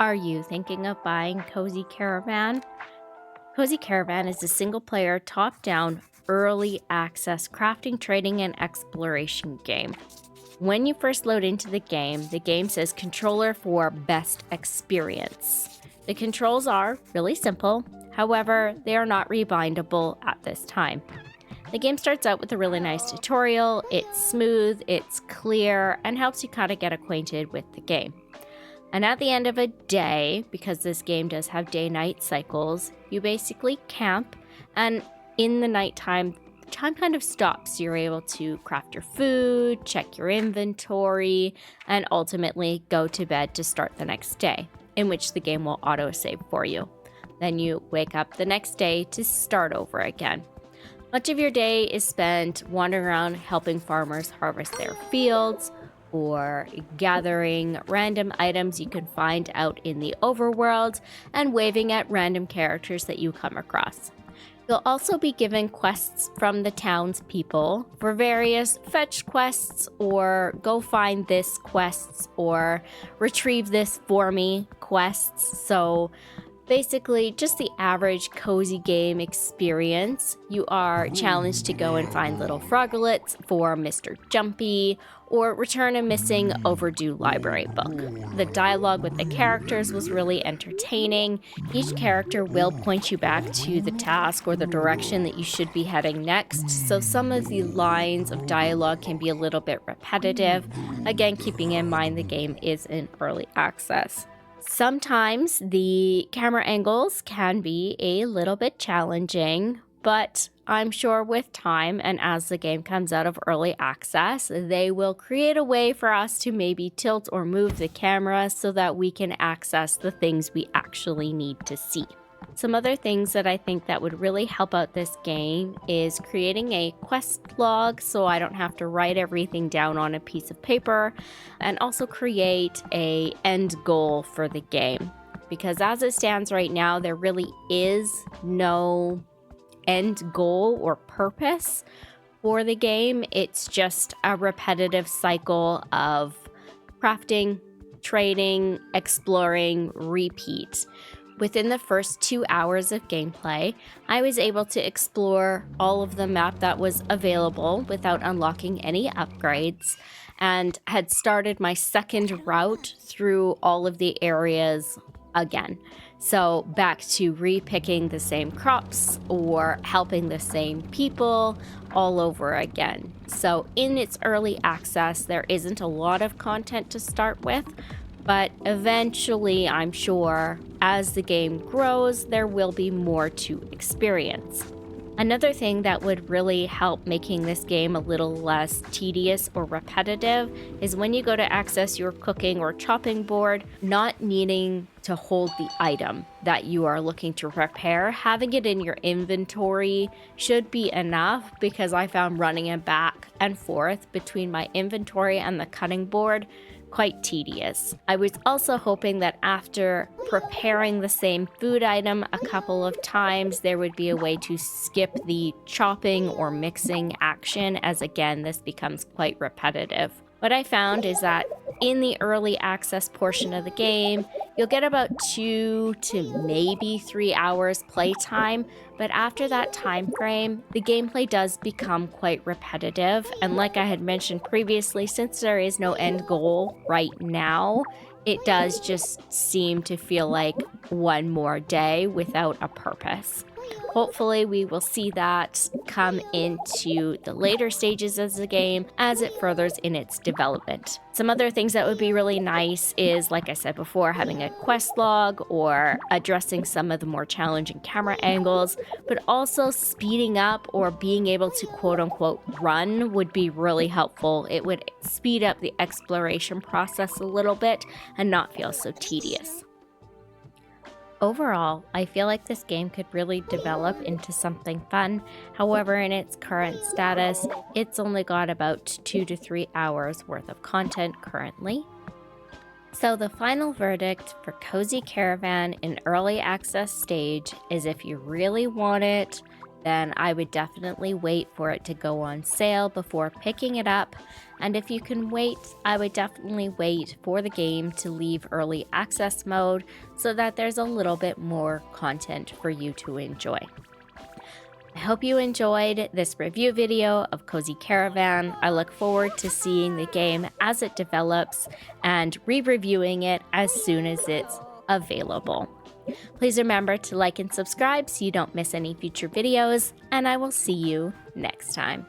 Are you thinking of buying Cozy Caravan? Cozy Caravan is a single player, top down, early access crafting, trading, and exploration game. When you first load into the game says controller for best experience. The controls are really simple, however, they are not rebindable at this time. The game starts out with a really nice tutorial. It's smooth, it's clear, and helps you kind of get acquainted with the game. And at the end of a day, because this game does have day-night cycles, you basically camp, and in the nighttime, time kind of stops. You're able to craft your food, check your inventory, and ultimately go to bed to start the next day, in which the game will autosave for you. Then you wake up the next day to start over again. Much of your day is spent wandering around helping farmers harvest their fields, or gathering random items you can find out in the overworld and waving at random characters that you come across. You'll also be given quests from the townspeople for various fetch quests or go find this quests or retrieve this for me quests. So basically, just the average cozy game experience. You are challenged to go and find little froglets for Mr. Jumpy, or return a missing overdue library book. The dialogue with the characters was really entertaining. Each character will point you back to the task or the direction that you should be heading next, so some of the lines of dialogue can be a little bit repetitive. Again, keeping in mind the game is in early access. Sometimes the camera angles can be a little bit challenging, but I'm sure with time and as the game comes out of early access, they will create a way for us to maybe tilt or move the camera so that we can access the things we actually need to see. Some other things that I think that would really help out this game is creating a quest log so I don't have to write everything down on a piece of paper, and also create a end goal for the game. Because as it stands right now, there really is no end goal or purpose for the game. It's just a repetitive cycle of crafting, trading, exploring, repeat. Within the first 2 hours of gameplay, I was able to explore all of the map that was available without unlocking any upgrades, and had started my second route through all of the areas again. So back to repicking the same crops or helping the same people all over again. So in its early access, there isn't a lot of content to start with, but eventually, I'm sure, as the game grows, there will be more to experience. Another thing that would really help making this game a little less tedious or repetitive is when you go to access your cooking or chopping board, not needing to hold the item that you are looking to prepare. Having it in your inventory should be enough, because I found running it back and forth between my inventory and the cutting board quite tedious. I was also hoping that after preparing the same food item a couple of times, there would be a way to skip the chopping or mixing action, as again, this becomes quite repetitive. What I found is that in the early access portion of the game, you'll get about 2 to maybe 3 hours playtime, but after that time frame, the gameplay does become quite repetitive. And like I had mentioned previously, since there is no end goal right now, it does just seem to feel like one more day without a purpose. Hopefully, we will see that come into the later stages of the game as it furthers in its development. Some other things that would be really nice is, like I said before, having a quest log or addressing some of the more challenging camera angles, but also speeding up or being able to quote-unquote run would be really helpful. It would speed up the exploration process a little bit and not feel so tedious. Overall, I feel like this game could really develop into something fun. However, in its current status, it's only got about 2 to 3 hours worth of content currently. So the final verdict for Cozy Caravan in early access stage is, if you really want it, then I would definitely wait for it to go on sale before picking it up. And if you can wait, I would definitely wait for the game to leave early access mode so that there's a little bit more content for you to enjoy. I hope you enjoyed this review video of Cozy Caravan. I look forward to seeing the game as it develops and re-reviewing it as soon as it's available. Please remember to like and subscribe so you don't miss any future videos, and I will see you next time.